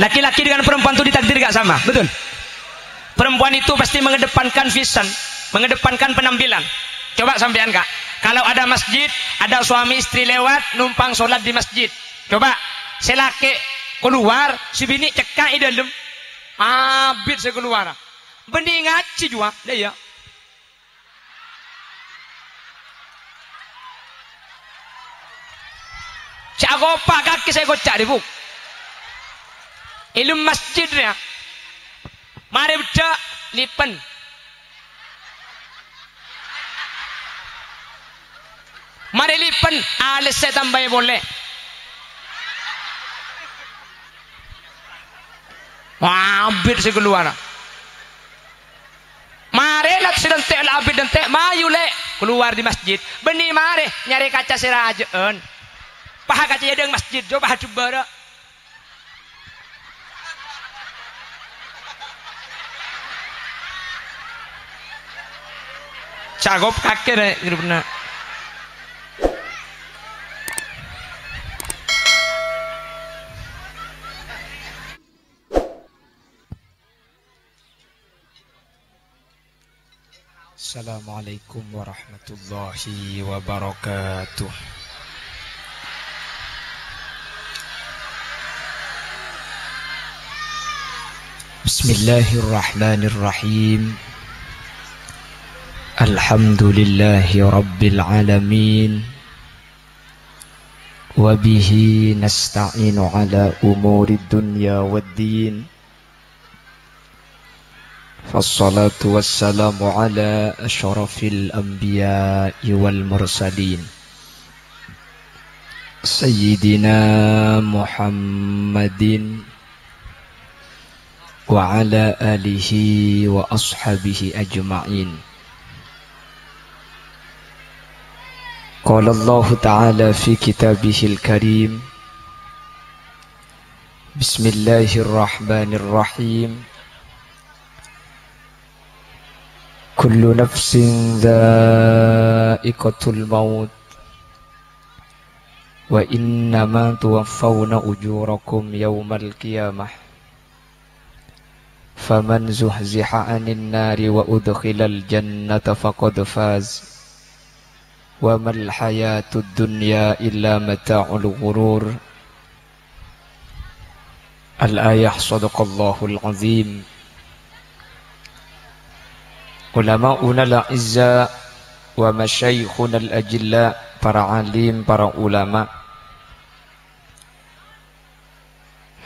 Laki-laki dengan perempuan itu ditakdir gak sama, betul? Perempuan itu pasti mengedepankan vision, mengedepankan penampilan. Coba sampean kak, kalau ada masjid, ada suami istri lewat, numpang sholat di masjid. Coba, selaki keluar, si bini cekak di dalam, abid saya keluar. Bening ngaji juga, dah ya. Cak gopak kaki saya kocak di buk. Ilmu masjidnya, mari bedak lipen. Mari lipen, alis saya tambah boleh. Abid saya keluar. Mari nak sedang tek abid dan tek mayu le keluar di masjid. Beni mari nyari kaca sirajaan. Paha kaca ada masjid, coba coba. Cagop kakek deh, gitu benar. Assalamualaikum warahmatullahi wabarakatuh. Bismillahirrahmanirrahim. Alhamdulillahi rabbil alamin. Wabihi nasta'inu ala umuri dunya waddin. Fassalatu wassalamu ala ashrafil anbiya'i wal mursalin. Sayyidina Muhammadin wa ala alihi wa ashabihi ajma'in. Qala Allah Ta'ala fi kitabihil karim. Bismillahirrahmanirrahim. Kullu nafsin dha'iqatul maut wa innama tuwaffawna ujurakum yawmal qiyamah. Faman zuhziha 'anil nari wa udkhilal jannata faqad faz. Wa mal hayatud dunya illa mata'ul ghurur. Al-ayah sadaqallahul azim. Ulama'una al-izza wa masyaikhuna al-ajilla, para alim, para ulama.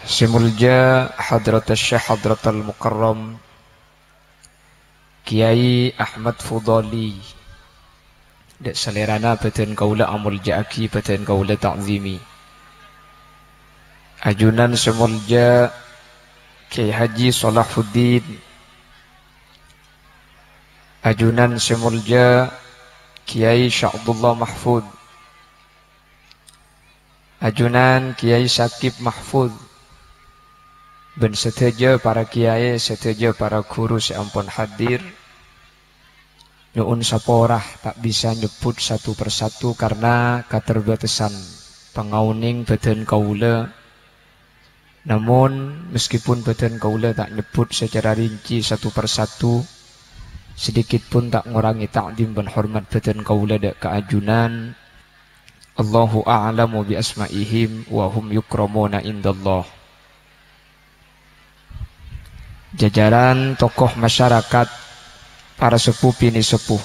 Simulja hadrat Syekh Hadratal Mukarram Kiai Ahmad Fudali. Dek selerana paten kaula amul ja'aki paten kaula ta'zimi. Ajunan semulja Kiai Haji Salahuddin. Ajunan semulja Kiai Sya'abdullah Mahfud. Ajunan Kiai Sakib Mahfud. Ben seteja para kiai, seteja para guru seampun hadir. Nu'un saporah tak bisa nyebut satu persatu karena keterbatasan pengauning badan kaula. Namun meskipun badan kaula tak nyebut secara rinci satu persatu, sedikit pun tak ngurangi ta'zim dan hormat badan kaula dak keajunan. Allahu a'lamu bi asma'ihim wa hum yukramuna indallah. Jajaran tokoh masyarakat, para sepuh bini sepuh,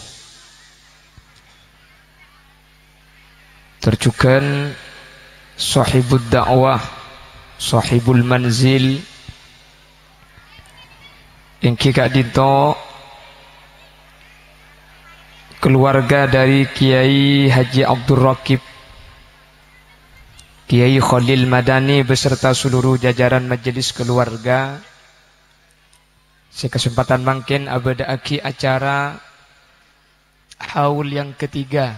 terjugan sahibud dakwah, sahibul manzil, ingki kak dinto keluarga dari Kiai Haji Abdul Rakib, Kiai Khalil Madani beserta seluruh jajaran majelis keluarga. Sekesempatan mungkin abadaaki acara haul yang ketiga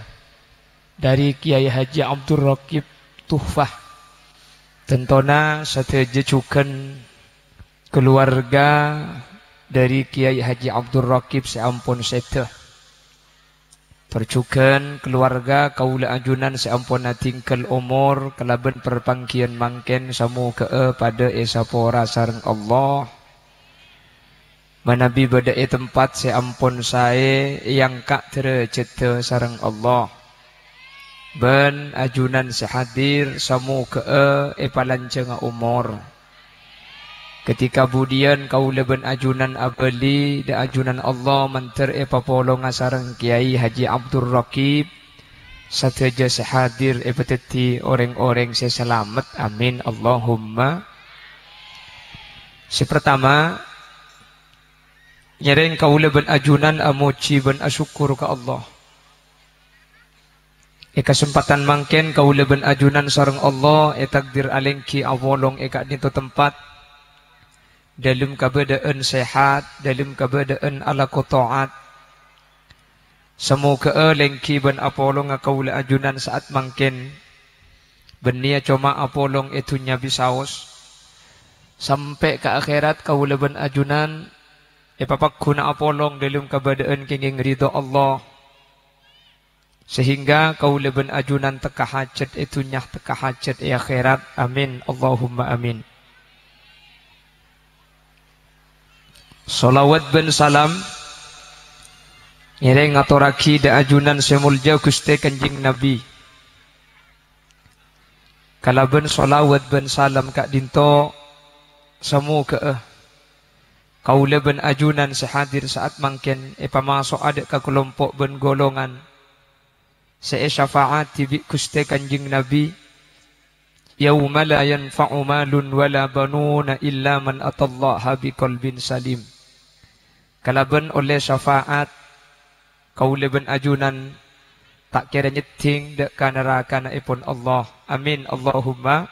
dari Kiai Haji Abdul Rakib Tuhfah. Tentona satejecukan keluarga dari Kiai Haji Abdul Rakib seampun seteh. Percukan keluarga kaula ajunan seampuna tingkal umur kelaban perpangkian mangken samu kee pada esapora sareng Allah. Manabi badai tempat seampun saya yang kak derajat sareng Allah. Ben ajunan sehadir samu kee palancenga umur. Ketika budian kaula ben ajunan abeli da ajunan Allah manter papolong sareng Kiai Haji Abdul Rakib sateja sehadir peteti orang-orang selamat amin Allahumma. Si pertama nyereng kaula ben ajunan amuci ben asyukur ke Allah. Kesempatan mangken kaula ben ajunan sareng Allah takdir alengki awolong kak dinto tempat dalam keadaan sehat, dalam keadaan ala qataat. Semoga lengki ben apolong kaula ajunan saat mangken benia cuma apolong itu nyabi saus sampai ke akhirat kaula ben ajunan papak guna apolong dalam keadaan kenging ridho Allah sehingga kaula ben ajunan teka hajat itu nyah teka hajat akhirat amin Allahumma amin. Salawat ben salam nyereng ngaturaki da ajunan semulja Gusti Kanjeng Nabi. Kalaben salawat ben salam kak dinto semu kee kaula ben ajunan sehadir saat mangken pamasok ada ka kelompok ben golongan se syafaat bi Gusti Kanjeng Nabi. Yauma la yanfa'u malun wala banuna illa man atallaha biqalbin salim. Kalaban oleh syafaat kaula ben ajunan tak kira nyeting dek neraka ipun Allah amin Allahumma.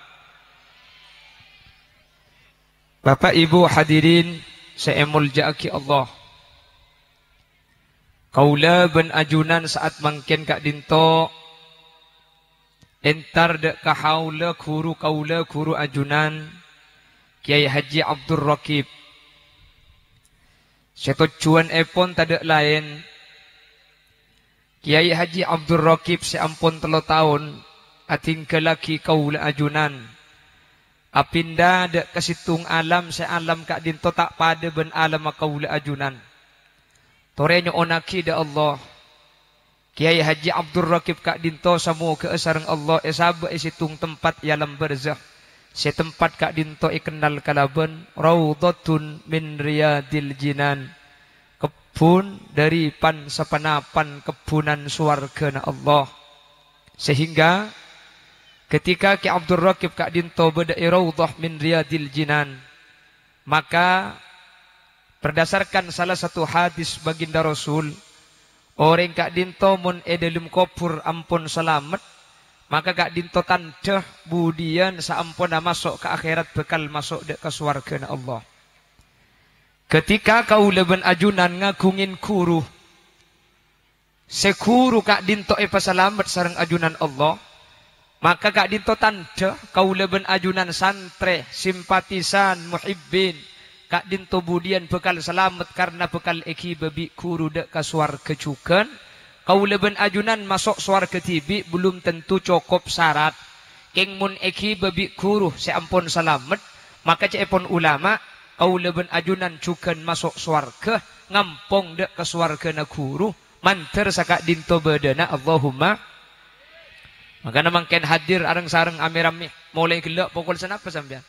Bapak Ibu hadirin seemul jaki Allah, kaula ben ajunan saat mangken kak dinto entar dek kahaula guru kaula guru ajunan Kiai Haji Abdul Rakib. Setujuan epon tadak lain Kiai Haji Abdul Rakib seampun 3 tahun ating kelaki kaula ajunan apinda dek kesitung alam sealam kak dinto tak pada ben alam kaula ajunan torenyo onaki da Allah Kiai Haji Abdul Rakib kak dinto samu keesareng Allah esaba esitung tempat yalam barzah setempat kak dinto ikenal kalaban raudhatun min riyadil jinan kebun dari pan sepenapan kebunan swarga na Allah. Sehingga ketika Ki Abdul Rakib kak dinto bedai raudhah min riyadil jinan maka berdasarkan salah satu hadis baginda Rasul orang kak dinto mun edelum kopur ampun selamat maka kak dinto tanda budian saampuna masuk ke akhirat bekal masuk dek ke swarga Allah. Ketika kau leben ajunan ngagungin kuru sekuru kak dinto selamat sareng ajunan Allah maka kak dinto tanda kau leben ajunan santre simpatisan muhibbin kak dinto budian bekal selamat karena bekal eki babi kuru dek ke swarga juga. Kau leben ajunan masuk swarga tibi belum tentu cukup syarat. Keng mun eki babi kuruh seampun selamat maka cepon ulama kau leben ajunan juga masuk swarga ngampong dek ke swarga na kuruh manter sakak dinto badana Allahumma. Maka namang ken hadir arang sarang amirami mulai gelak pokol senapa sampean?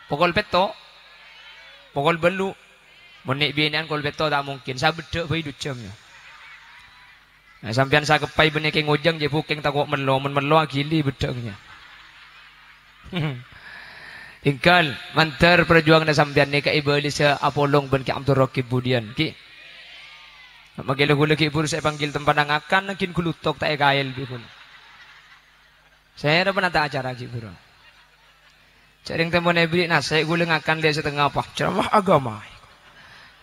Pokol peto, pokol belu. Menik binian kol peto tak mungkin. Sabedek bayi ducamnya. Nah, sampean sakepai benih keng ujang je bukeng takut melo gili bedengnya. Tinggal mantar perjuangan sampean ni ka ibali sa apolong ben Ki Abdul Rakib budian ki. Magelo-gelo ki ibu saya panggil tempat akan nakin kulutok tak kail bipun. Saya ada pernah tak acara ki bro. Cering temu nebri nah saya guleng akan lihat setengah apa ceramah agama.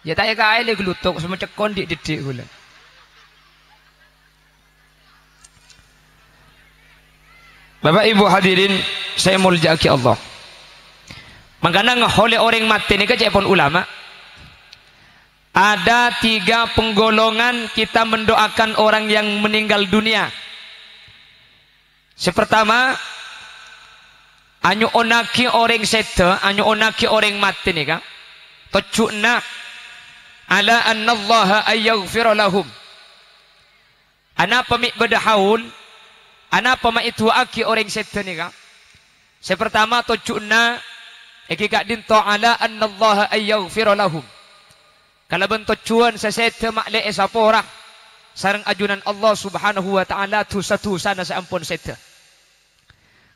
Ya tak kail kulutok semua cekon didik guleng. Bapak Ibu hadirin saya muljaki Allah. Makanya oleh orang mati ni kecepon ulama Ada 3 penggolongan kita mendoakan orang yang meninggal dunia. Sepertama, anyu onaki orang seta, anyu onaki orang mati nih kan. Tocukna ala anna Allah ayyaghfir lahum. Ana pamik berdahaul, ana pamik itu aki orang seta nih kan. Sepertama tocukna iki gak dinto ala anna Allah ayyaghfir lahum. Kalau bentuk cuan sesete makle esapora sarang ajunan Allah Subhanahu wa taala tusa-tusa na ampun sete.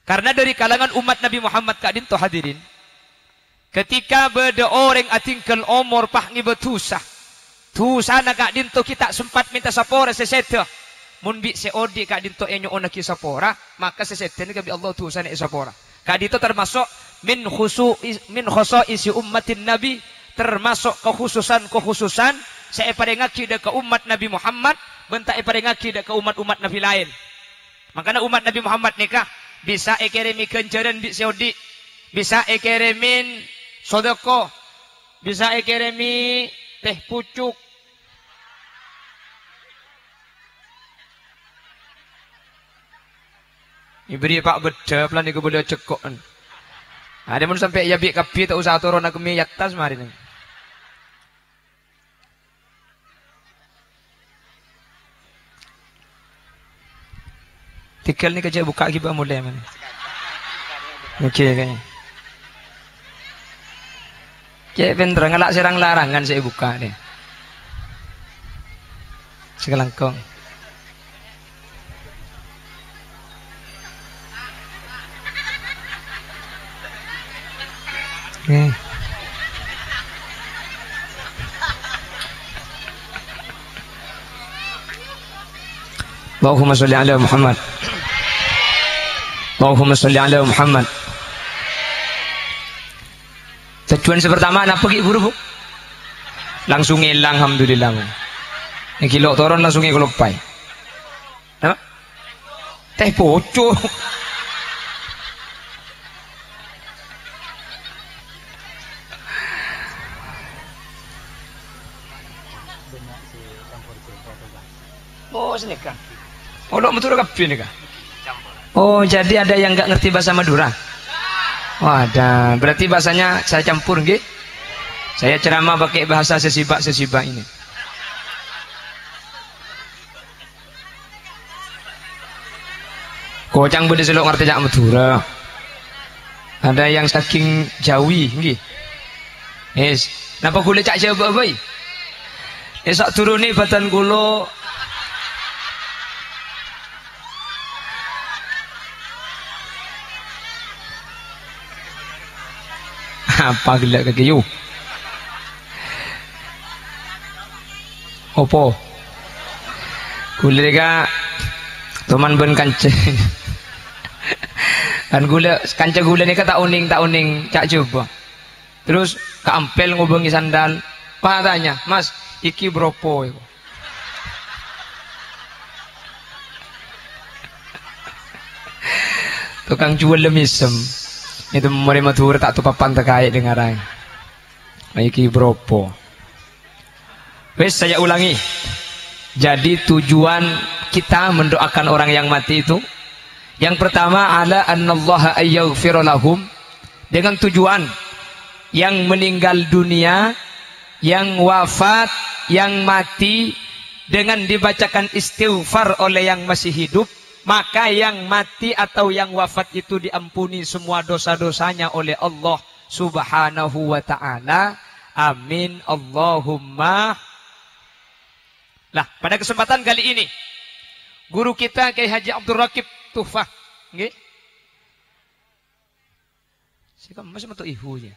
Karena dari kalangan umat Nabi Muhammad kak dinto hadirin, ketika beda orang atingkel omor pahni betusa, tusa na kak dinto kita sempat minta sapora sesete. Mun bi seodi kak dinto enyo onaki sapora, maka sesete ni kabi Allah tusa na esapora. Kak dinto termasuk min khususi ummatin Nabi, termasuk kekhususan saya pada ngaki ke umat Nabi Muhammad, bentak pada ngaki ke umat-umat Nabi lain. Makanya umat Nabi Muhammad nikah bisa ekeremi kencaran bi seodi, bisa ekeremin sodako, bisa ekeremi teh pucuk. Ibri pak beda pelan iku boleh cekok. Ada mun sampai ya bi kapi tak usah turun aku mi atas mari nih. Tikal ni kerja buka giba mulai mana. Okey kayaknya. Cek bener ngelak serang larangan saya buka nih. Sekelangkong. Okay. Allahumma salli ala Muhammad. Allahumma salli ala Muhammad. Tujuan pertama nak pergi buru bu, langsung hilang alhamdulillah. Yang kilo turun langsung ngelopai. Apa? Teh bocor. Oh senika. Oh dok betul kabeh nika. Oh jadi ada yang nggak ngerti bahasa Madura. Oh ada. Berarti bahasanya saya campur nggih. Saya ceramah pakai bahasa sesibak ini. Kocang bede selok ngerti jak Madura. Ada yang saking Jawi nggih. Yes. Napa kula cak Jawa bae? Esok turune badan kula apa gelak kaki you? Opo? Gula ka teman ben kanca. Kan gula kanca gula ni ka tak uning cak coba. Terus kaampel ngubengi sandal. Pak tanya, Mas, iki bropo? Tukang jual lemisem. Itu menerima tur tak tu papan terkait dengan orang. Iki bropo. Wes saya ulangi. Jadi tujuan kita mendoakan orang yang mati itu, yang pertama ala annallaha ayyaghfir lahum, dengan tujuan yang meninggal dunia, yang wafat, yang mati, dengan dibacakan istighfar oleh yang masih hidup, maka yang mati atau yang wafat itu diampuni semua dosa-dosanya oleh Allah Subhanahu wa ta'ala. Amin Allahumma. Lah, pada kesempatan kali ini guru kita Kiai Haji Abdul Rakib Tuhfah nggih. Sikam masih metu ibunya.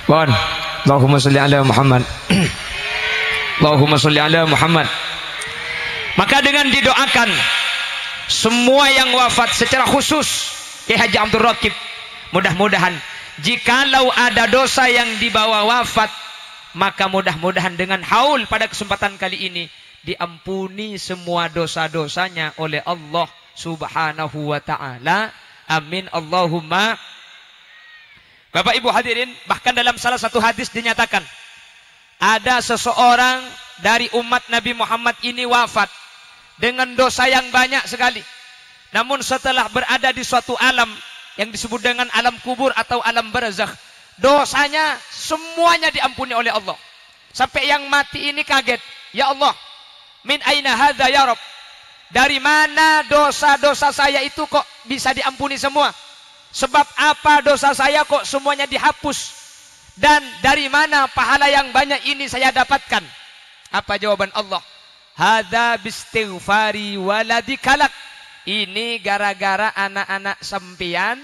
Bon, Allahumma salli ala Muhammad. Allahumma salli ala Muhammad. Maka dengan didoakan semua yang wafat secara khusus Kiai Haji Abdul Rakib, Mudah-mudahan jikalau ada dosa yang dibawa wafat, maka mudah-mudahan dengan haul pada kesempatan kali ini diampuni semua dosa-dosanya oleh Allah Subhanahu wa ta'ala. Amin Allahumma. Bapak Ibu hadirin, bahkan dalam salah satu hadis dinyatakan ada seseorang dari umat Nabi Muhammad ini wafat dengan dosa yang banyak sekali. Namun setelah berada di suatu alam yang disebut dengan alam kubur atau alam barzakh, dosanya semuanya diampuni oleh Allah. Sampai yang mati ini kaget, ya Allah, min aina hadza ya Rabb? Dari mana dosa-dosa saya itu kok bisa diampuni semua? Sebab apa dosa saya kok semuanya dihapus? Dan dari mana pahala yang banyak ini saya dapatkan? Apa jawaban Allah? Hadza bistighfari waladikalak. Ini gara-gara anak-anak sampean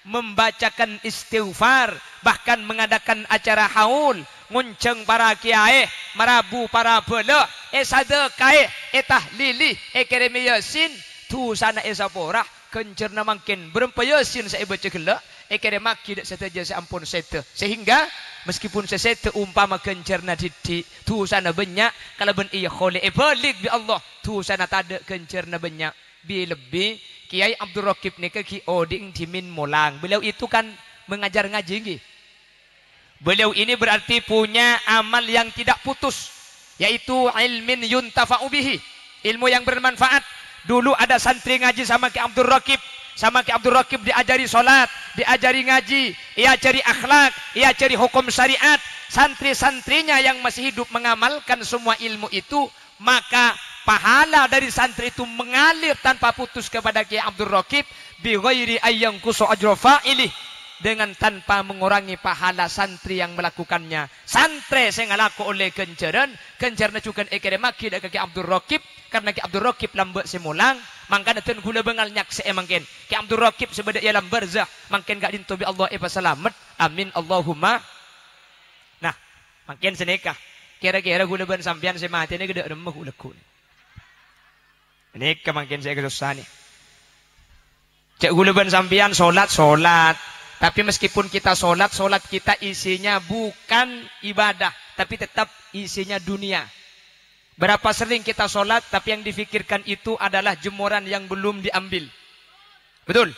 membacakan istighfar, bahkan mengadakan acara haul, ngunceng para kiai, marabu para bela, sadaqah, tahlili, keremi yasin, tu sana saporah, kencerna makin berempa yasin saya baca gelak, kere maki dak seteja seampun sete. Sehingga meskipun sesete umpama kencerna didik, tu sana banyak, kalau ben iya khole balik bi Allah, tu sana tada kencerna banyak. Bi lebih Kiai Abdul Rakib ni ke Ki Oding Timin Molang. Beliau itu kan mengajar ngaji nggih. Beliau ini berarti punya amal yang tidak putus, yaitu ilmin yuntafa'u bihi, ilmu yang bermanfaat. Dulu ada santri ngaji sama Ki Abdul Rakib. Sama Ki Abdul Rakib diajari salat, diajari ngaji, ia cari akhlak, ia cari hukum syariat. Santri-santrinya yang masih hidup mengamalkan semua ilmu itu, maka pahala dari santri itu mengalir tanpa putus kepada Kiai Abdul Rakib bi ghairi ayyanqusu ajra fa'ilih, dengan tanpa mengurangi pahala santri yang melakukannya. Santri sing ngalaku oleh kenceran, kencerna cukan ekere maki dak Kiai Abdul Rakib, karena Kiai Abdul Rakib lambe semulang, mangkana ten gula bengal nyak se mangken. Kiai Abdul Rakib sebeda ia lam barzakh, mangken gak dintobi Allah selamat. Amin Allahumma. Nah, mangken senekah. Kira-kira gula ben sampean se mati ni gede remeh ulekku. Ini kemungkinan saya kesusah nih. Cek guluban sampian solat. Tapi meskipun kita solat kita isinya bukan ibadah, tapi tetap isinya dunia. Berapa sering kita solat, tapi yang difikirkan itu adalah jemuran yang belum diambil. Betul?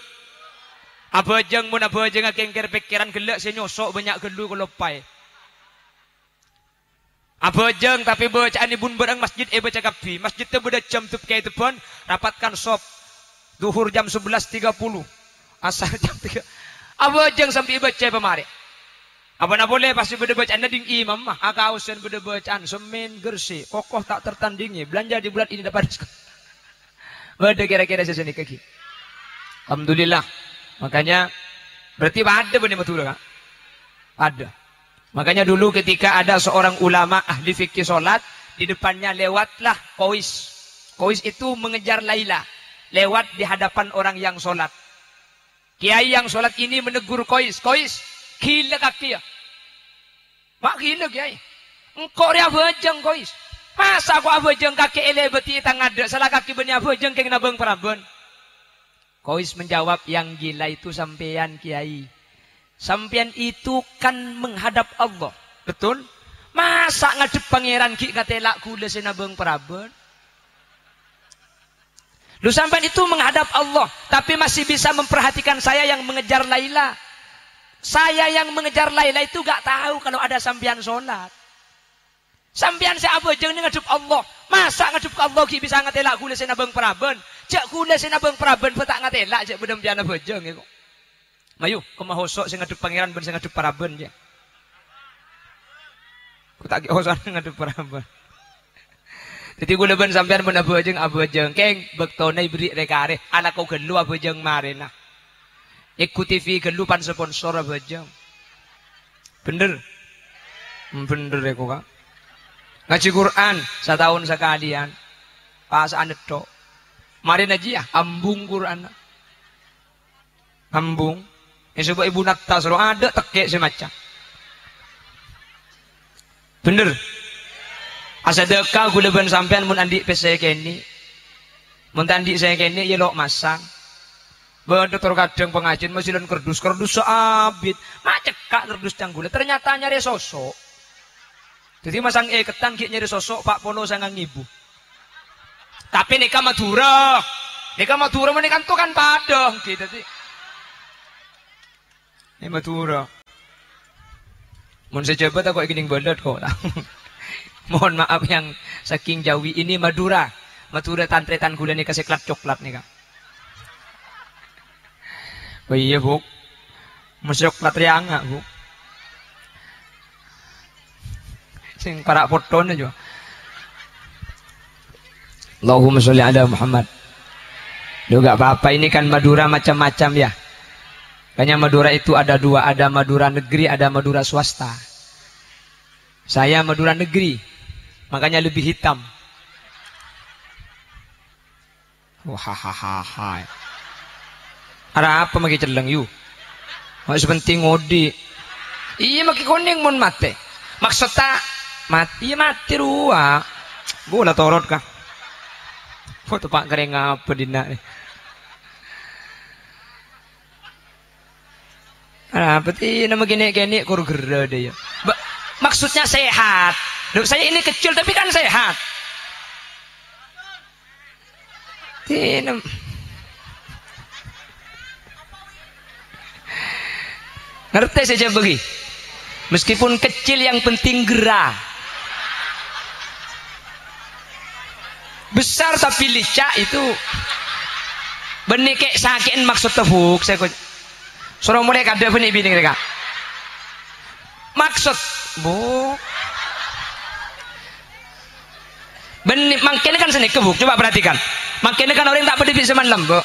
Apa jeng mun apa jeng kengker pikiran gelak senyosok banyak gelu kelopai. Apa jeng tapi bacaan ibun berang masjid baca kapi. Masjid itu beda jam tu kayak itu pun rapatkan sop. Duhur jam 11.30. Asar jam 3. Apa jeng sampai baca pemari. Apa nak boleh pasti beda bacaan ding imam mah. Akausen beda bacaan semen gersi. Kokoh tak tertandingi. Belanja di bulan ini dapat diskon. Beda kira-kira sesini kaki. Alhamdulillah. Makanya berarti ada benih betul kan? Ada. Makanya dulu ketika ada seorang ulama ahli fikih solat, di depannya lewatlah kois. Kois itu mengejar Laila. Lewat di hadapan orang yang solat. Kiai yang solat ini menegur kois. Kois, gila kaki ya. Mak gila kiai. Engkau dia bejeng kois. Masa kau bejeng kaki ele beti tangada. Salah kaki benih bejeng keng nabeng perabon. Kois menjawab, yang gila itu sampean kiai. Sampian itu kan menghadap Allah. Betul? Masa ngadep pangeran ki katelak kula senabeng perabon? Lu sampean itu menghadap Allah, tapi masih bisa memperhatikan saya yang mengejar Laila. Saya yang mengejar Laila itu gak tahu kalau ada sampian sholat. Sampian saya apa jeung ngadep Allah. Masa ngadep ke Allah ki bisa ngatelak kula senabeng perabon? Cek kula senabeng perabon petak ngatelak cek bedempian apa jeung iku. Mayu, kemahosok sing ngadep pangeran ben sing ngadep paraben ya. Ku tak hosok ngadep paraben. Jadi gula ben sampean ben abajeng keng bektone beri rekare anak kau gelu abajeng marena. Ikuti TV gelu pan sponsor abajeng. Bener. Bener ya kok. Ngaji Quran setahun sekalian. Pas anetok. Mari naji ya ambung Quran. Ambung. Yang sebab ibu nakta selalu ada tekek semacam. Bener. Asadaka gula ben sampean mun andi pe saya kene. Mun andi saya kene ya lok masang. Bener kadang pengajian masilan kerdus seabit. Macekak kerdus canggula. Ternyata nyari sosok. Jadi masang ketan nyari sosok Pak Polo sangang ibu. Tapi nikah Madura. Nikah Madura menikah tuh kan padang gitu sih. Ini Madura. Mohon sejabat aku ingin balad kok. Mohon maaf yang saking Jawi ini Madura. Madura tantretan gula nih kasih coklat nih kak. Oh iya bu, masih coklat rianga bu. Sing para fotonya juga. Allahumma sholli ala Muhammad. Duh gak apa-apa, ini kan Madura macam-macam ya. Kayaknya Madura itu ada dua, ada Madura negeri, ada Madura swasta. Saya Madura negeri, makanya lebih hitam. Wahahaha. Ada apa maki celeng yu? Masih penting ngodi. Iya maki kuning mon mate. Maksudnya mati mati ruah. Bola torot kah? Foto pak kering apa dina nih? Apa sih nama gini kur gera deh ya. Maksudnya sehat. Duh, saya ini kecil tapi kan sehat. Tinem. Ngerti saja bagi. Meskipun kecil yang penting gerah. Besar tapi licak itu benih kek sakin maksud tebuk saya kok. Suruh mulai kada benih bini mereka. Maksud bu. Benih mangkene kan seni kebuk coba perhatikan. Mangkene kan orang tak berdiri zaman lembo.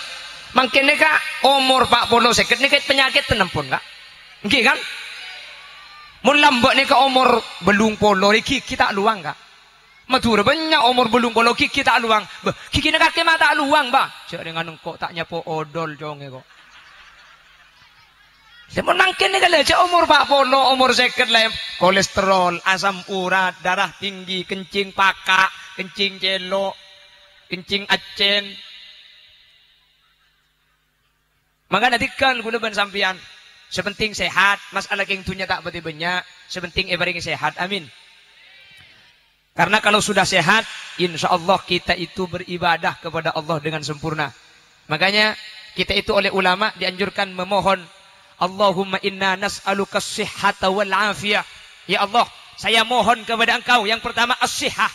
Mangkene ka umur Pak Polo seket nih penyakit tenempun kak. Nggih kan? Mun lambok nih ke umur belung polo iki kita luang kak. Madura banyak umur belung polo iki kita luang. Kiki nek kake mata luang ba. Cek dengan kok tak nyapo odol jonge kok. Semun mangkin nih kalau cek umur Pak Polo umur seket lah kolesterol, asam urat, darah tinggi, kencing pakak, kencing celo, kencing acen. Maka nanti kan kudu ben sampian. Sepenting sehat, masalah yang dunia tak berarti banyak. Sepenting everything sehat, amin. Karena kalau sudah sehat, insya Allah kita itu beribadah kepada Allah dengan sempurna. Makanya kita itu oleh ulama dianjurkan memohon, Allahumma inna nas'aluka as-sihhata wal afiyah. Ya Allah, saya mohon kepada Engkau yang pertama as-sihhah.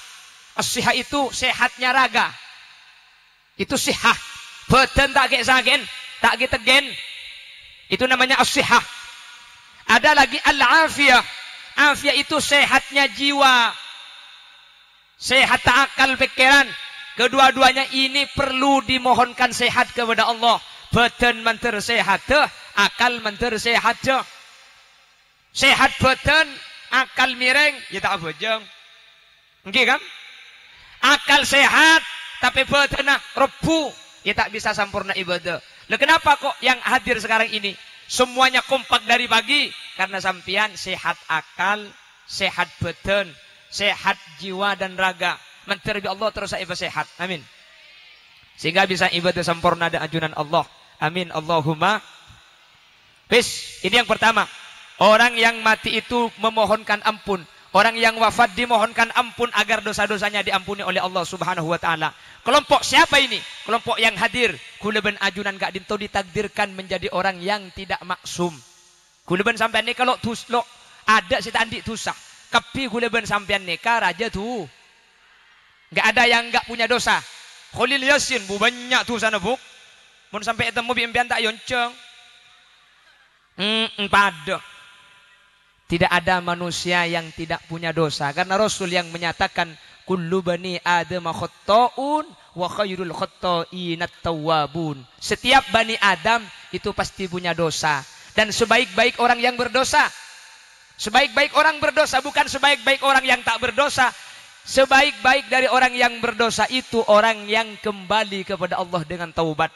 As-sihhah itu sehatnya raga. Itu sihhah. Badan tak kayak sakin, tak kayak tegen. Itu namanya as-sihhah. Ada lagi al-afiyah. Afiyah itu sehatnya jiwa. Sehat akal pikiran. Kedua-duanya ini perlu dimohonkan sehat kepada Allah. Badan manter sehat, akal manter sehat. Sehat badan, akal miring, ya tak bojong. Nggih kan? Akal sehat, tapi badan rebu, ya tak bisa sempurna ibadah. Loh, kenapa kok yang hadir sekarang ini semuanya kompak dari pagi? Karena sampian sehat akal, sehat badan, sehat jiwa dan raga. Menteri Allah terus sehat. Amin. Sehingga bisa ibadah sempurna dan ajunan Allah. Amin. Allahumma. Bis, ini yang pertama. Orang yang mati itu memohonkan ampun. Orang yang wafat dimohonkan ampun agar dosa-dosanya diampuni oleh Allah Subhanahu wa taala. Kelompok siapa ini? Kelompok yang hadir. Kuleben ajunan gak dinto ditakdirkan menjadi orang yang tidak maksum. Kuleben sampean ini kalau tuslok ada si tandi tusah. Tapi kuleben sampean neka raja tuh. Gak ada yang gak punya dosa. Khalil Yasin bu banyak tuh sana buk. Mun sampai ketemu impian tak yonceng. Pada. Tidak ada manusia yang tidak punya dosa. Karena Rasul yang menyatakan kullu bani Adam khatta'un wa khairul khatta'inat tawwabun. Setiap bani Adam itu pasti punya dosa. Dan sebaik-baik orang yang berdosa. Sebaik-baik orang berdosa bukan sebaik-baik orang yang tak berdosa. Sebaik-baik dari orang yang berdosa itu orang yang kembali kepada Allah dengan taubat.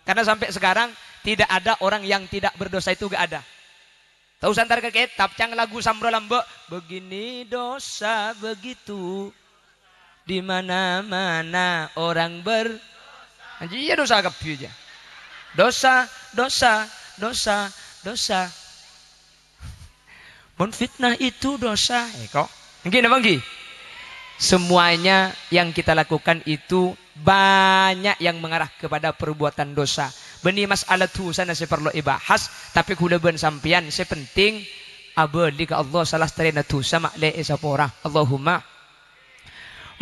Karena sampai sekarang tidak ada orang yang tidak berdosa itu gak ada. Tahu santar ke kitab cang lagu Sambro Lambek begini dosa begitu di mana-mana orang ber iya dosa kepi aja dosa, dosa, dosa, dosa. Menfitnah itu dosa. Kok? Mungkin apa lagi? Semuanya yang kita lakukan itu banyak yang mengarah kepada perbuatan dosa. Beni masalah tu sana saya perlu ibahas, tapi kula ben sampian saya penting abadi ke Allah salah terina tu sama le sapora. Allahumma.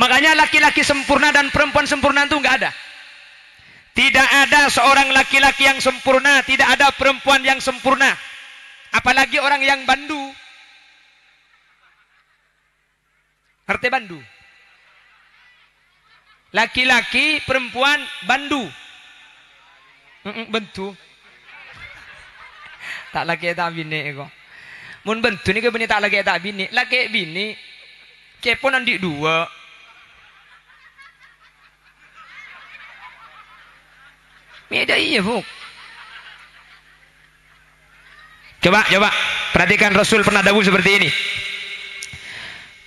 Makanya laki-laki sempurna dan perempuan sempurna itu enggak ada. Tidak ada seorang laki-laki yang sempurna, tidak ada perempuan yang sempurna. Apalagi orang yang bandu. Ngerti bandu? Laki-laki, perempuan, bandu. Bentu. Tak laki tak bini kok. Mun bentu ni ke bini tak laki tak bini. Laki bini. Kepo nanti dua. Beda iya, Buk. Coba. Perhatikan Rasul pernah dawuh seperti ini.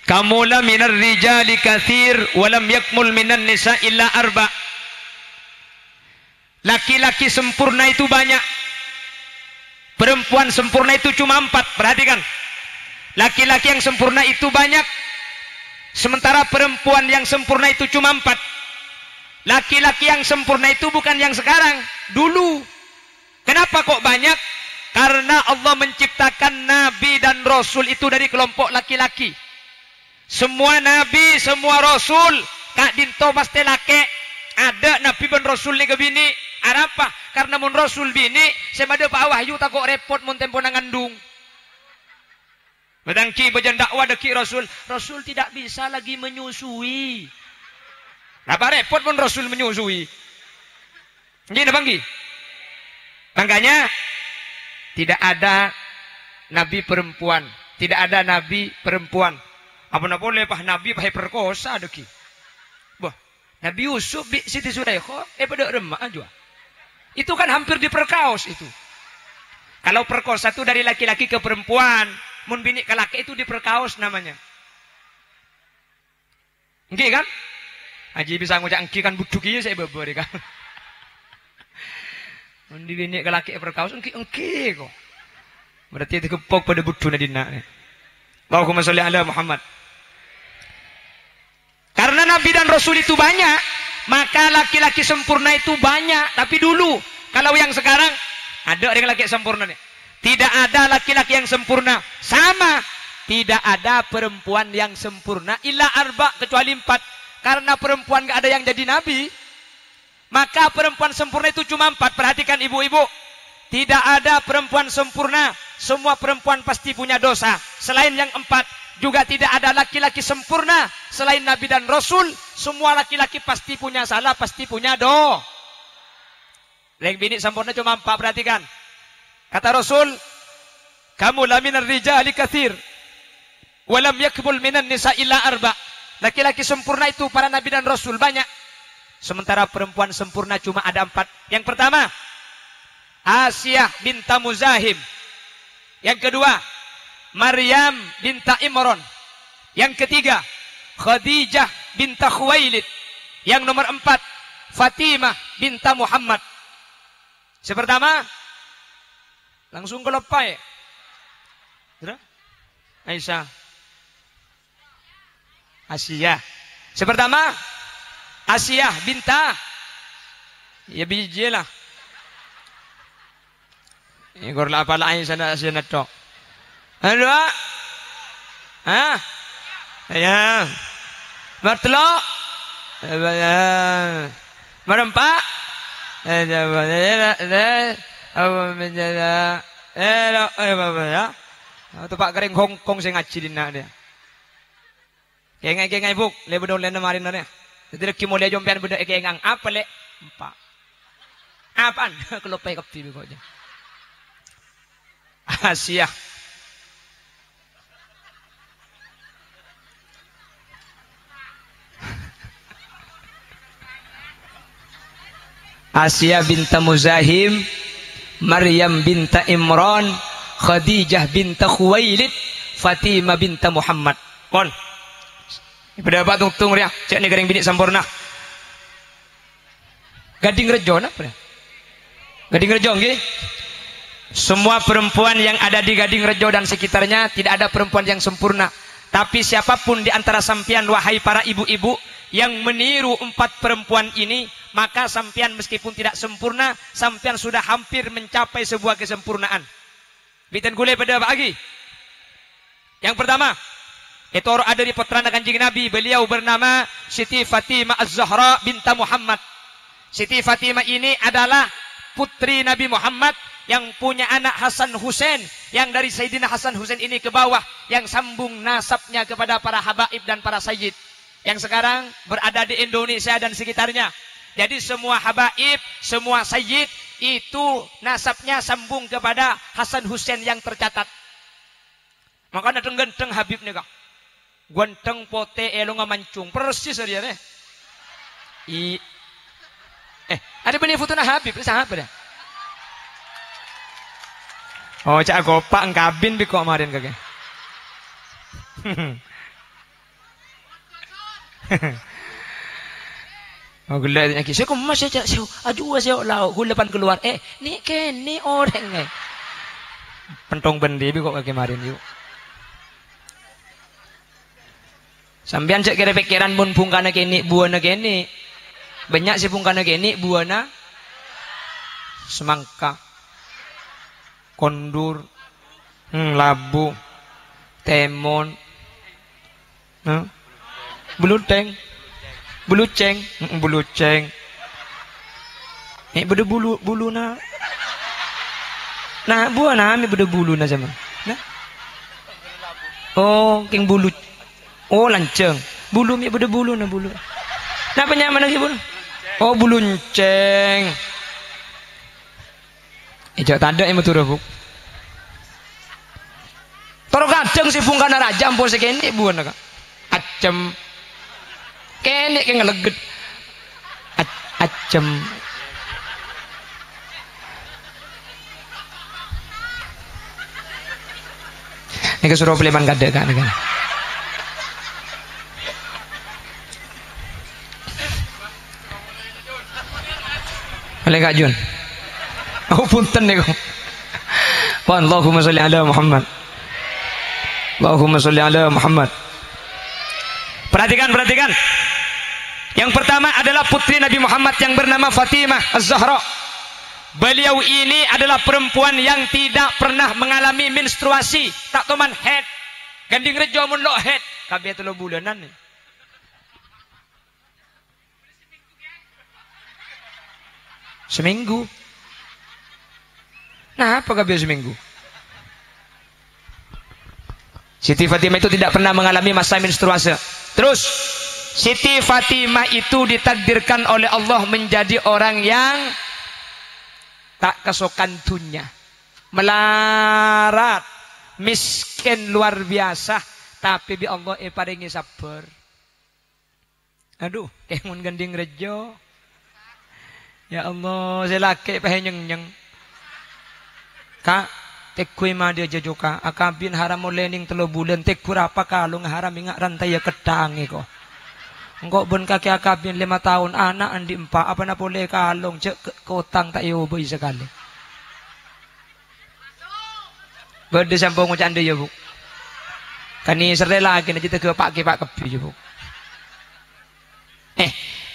Kamula minar rijali kathir walam yakmul minan nisa illa arba. Laki-laki sempurna itu banyak. Perempuan sempurna itu cuma 4. Perhatikan. Laki-laki yang sempurna itu banyak. Sementara perempuan yang sempurna itu cuma 4. Laki-laki yang sempurna itu bukan yang sekarang. Dulu. Kenapa kok banyak? Karena Allah menciptakan Nabi dan Rasul itu dari kelompok laki-laki. Semua Nabi, semua Rasul, Kak Dinto pasti laki. Ada Nabi dan Rasul ni ke bini. Apa? Karena mun Rasul bini, semada Pak Wahyu tak kok repot mun tempo nangandung. Bedangki bajan dakwah deki Rasul. Rasul tidak bisa lagi menyusui. Apa repot pun Rasul menyusui. Gini bangki. Makanya tidak ada Nabi perempuan. Tidak ada Nabi perempuan. Apa boleh pah Nabi pah perkosa deki. Wah, Nabi Yusuf bi Siti Sulaikha pada remak aja. Itu kan hampir diperkaos itu. Kalau perkosa itu dari laki-laki ke perempuan, mun bini ke laki itu diperkaos namanya. Engki kan? Haji bisa ngucap engki kan buduk iya saya bebor kan. Mun bini ke laki perkaos engki kok. Berarti dikepok pada buduna dina. Allahumma sholli ala Muhammad. Karena Nabi dan Rasul itu banyak, maka laki-laki sempurna itu banyak. Tapi dulu, kalau yang sekarang ada yang laki sempurna nih. Tidak ada laki-laki yang sempurna. Sama, tidak ada perempuan yang sempurna. Illa arba kecuali 4. Karena perempuan gak ada yang jadi Nabi, maka perempuan sempurna itu cuma 4. Perhatikan ibu-ibu, tidak ada perempuan sempurna. Semua perempuan pasti punya dosa. Selain yang 4. Juga tidak ada laki-laki sempurna selain Nabi dan Rasul. Semua laki-laki pasti punya salah, pasti punya dosa. Yang bini sempurna cuma 4, perhatikan. Kata Rasul, kamu la minar rijali kathir walam yakmul minan nisa illa arba. Laki-laki sempurna itu para Nabi dan Rasul banyak. Sementara perempuan sempurna cuma ada 4. Yang pertama, Asyah binta Muzahim. Yang kedua, Maryam binta Imran. Yang ketiga, Khadijah binta Khuwailid. Yang nomor 4, Fatimah binta Muhammad. Sepertama, langsung ke lepai. Sudah? Aisyah. Asyah. Sepertama, Asyah binta. Ya biji lah. Ini korla apa lain sana Asyah nato. Halo? Hah? Ya. Martelo? Ya. Merempak? Pak kering Hongkong saya ngaji di nak dia. Kengai buk, le bedon le namarin na. Jadi leki mau dia jompian beda kengang apa le? Empat. Apaan? Kelopai kapi kok aja. Asyah. Asyah binta Muzahim, Maryam binta Imran, Khadijah binta Khuwailid, Fatimah binta Muhammad. Kon. Pada apa tungtung ria? Cek ni garing bini sempurna. Gading rejo apa? Gading Rejo nggih. Semua perempuan yang ada di Gading Rejo dan sekitarnya tidak ada perempuan yang sempurna. Tapi siapapun di antara sampian wahai para ibu-ibu yang meniru 4 perempuan ini, maka sampian meskipun tidak sempurna, sampian sudah hampir mencapai sebuah kesempurnaan. Bitan gule pada pagi. Yang pertama, itu ada di putrana Kanjeng Nabi, beliau bernama Siti Fatimah Az-Zahra binta Muhammad. Siti Fatimah ini adalah putri Nabi Muhammad yang punya anak Hasan Husain, yang dari Sayyidina Hasan Husain ini ke bawah, yang sambung nasabnya kepada para habaib dan para sayyid yang sekarang berada di Indonesia dan sekitarnya. Jadi semua habaib, semua sayyid itu nasabnya sambung kepada Hasan Husain yang tercatat. Makanya genteng Habib nih kak, genteng pote elo ngamancung persis dia nih. Ada benih foto nah Habib, siapa dah? Oh, cak gopak ngkabin bi kok kemarin kakek. Oh, gula lagi. Saya kok masih cak saya aduh saya lau gula pan keluar. Ni kene orang pentong bendi bi kok kemarin yuk. Sampean cek kira pikiran pun pungkana kene buana kene. Banyak sih pungkana kene buana semangka. Kondur, labu, temon, buluteng, buluceng, buluceng. Beda bulu na. Nah, buah na, beda bulu na zaman. Nah. Oh, king bulu. Oh, lanceng. Bulu mi beda bulu na bulu. Nah, penyaman lagi bulu. Oh, bulunceng. Ijak tanda yang betul bu. Toro kadang si pungkana raja ampun sekene buan kak. Acem. Kene kayak ngeleget. Acem. Ini kesuruh peliman kada kan kan. Oleh Kak Jun. Oh punten nih kok. Allahumma sholli ala Muhammad. Allahumma sholli ala Muhammad. Perhatikan. Yang pertama adalah putri Nabi Muhammad yang bernama Fatimah Az-Zahra. Beliau ini adalah perempuan yang tidak pernah mengalami menstruasi, tak toman head. Ganding Rejo mun lo head, kabeh 3 bulanan nih. Seminggu. Nah, apa kabeh seminggu? Siti Fatimah itu tidak pernah mengalami masa menstruasi. Terus, Siti Fatimah itu ditakdirkan oleh Allah menjadi orang yang tak kesokan dunia, melarat, miskin luar biasa, tapi bi Allah paringi sabar. Aduh, kemun Ganding Rejo. Ya Allah, saya laki pahe nyeng. Kak, tekui ma dia jajoka, akabin haram lening 3 bulan, tekur apa kalung haram ingat rantai ya kedangi kok. Engkau ben kaki akabin 5 tahun, anak andi 4, apa na boleh kalung, cek kotang tak yoboy sekali. Berde sampung ngucap anda ya bu. Kani serai lagi nanti kita pak kepi ya bu.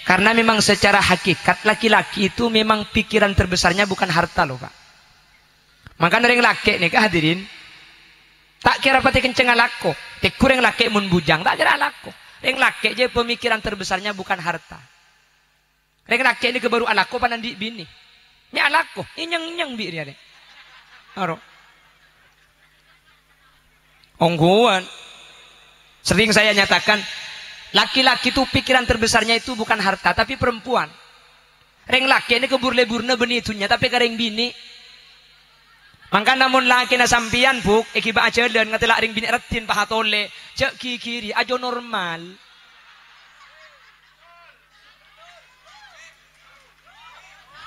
Karena memang secara hakikat laki-laki itu memang pikiran terbesarnya bukan harta loh kak. Maka nering laki nih hadirin, tak kira pati kenceng alako, tekur yang laki mun bujang, tak kira alako. Yang laki aja pemikiran terbesarnya bukan harta. Yang laki ini kebaru alako panandi bini, ini alako, ini nyeng bi dia nih. Aro, ongguan. Sering saya nyatakan, laki-laki itu pikiran terbesarnya itu bukan harta, tapi perempuan. Yang laki ini kebur-leburna benih itunya, tapi kareng bini. Maka namun laki na sampian buk, ikiba aja dan ngatela ring bini retin pahatole, cek kiri aja normal.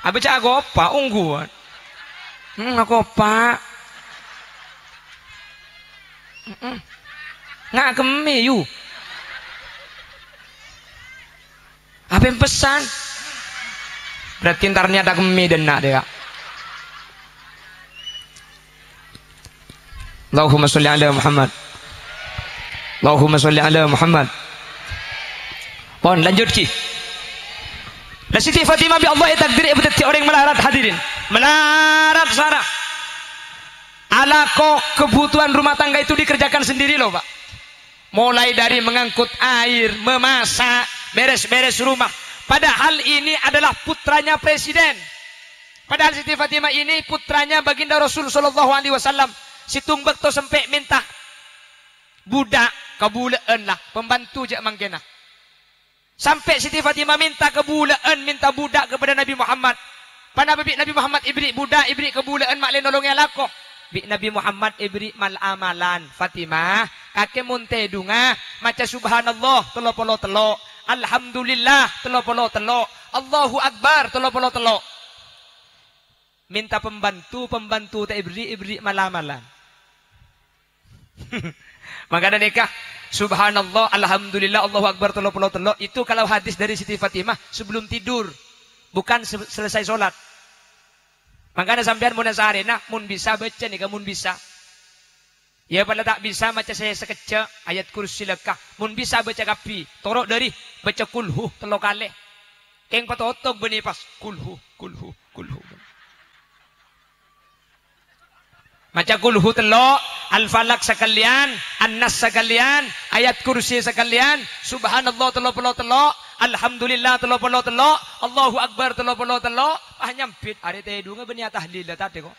Apa cak agopa ungguan? Agopa. Nggak kemi yu. Apa yang pesan? Berarti ntarnya ada kemi dan nak dia. Allahumma sholli ala Muhammad. Allahumma sholli ala Muhammad. Pon lanjut ki. Lah Siti Fatimah bi Allah takdir ibadati orang melarat hadirin. Melarat sarah. Ala kok kebutuhan rumah tangga itu dikerjakan sendiri loh, Pak. Mulai dari mengangkut air, memasak, beres-beres rumah. Padahal ini adalah putranya presiden. Padahal Siti Fatimah ini putranya baginda Rasul sallallahu alaihi wasallam. Situng bekto sampai minta budak kebulaan lah, pembantu je mangkena. Sampai Siti Fatimah minta kebulaan, minta budak kepada Nabi Muhammad. Pada Nabi Muhammad ibri budak, ibri kebulaan mak le nolong elako. Bi Nabi Muhammad ibri mal amalan. Fatimah kakek munte dunga maca subhanallah telo telo, alhamdulillah telo telo, Allahu akbar telo telo. Minta pembantu tak ibri mal amalan. Maka nikah subhanallah alhamdulillah Allahu akbar telo telo itu kalau hadis dari Siti Fatimah sebelum tidur, bukan selesai sholat. Makanya sampean mun sarena mun bisa baca nih, mun bisa. Ya pada tak bisa baca saya sekecil ayat kursi lekah. Mun bisa baca kapi, torok dari baca kulhu telo kali. Keng patotok benih pas kulhu. Baca kulhu telo, al-falak sekalian, an-nas sekalian, ayat kursi sekalian, subhanallah telo telo, alhamdulillah telo telo, Allahu akbar telo telo, nyampit are teh dunga benia tahlil tadi kok.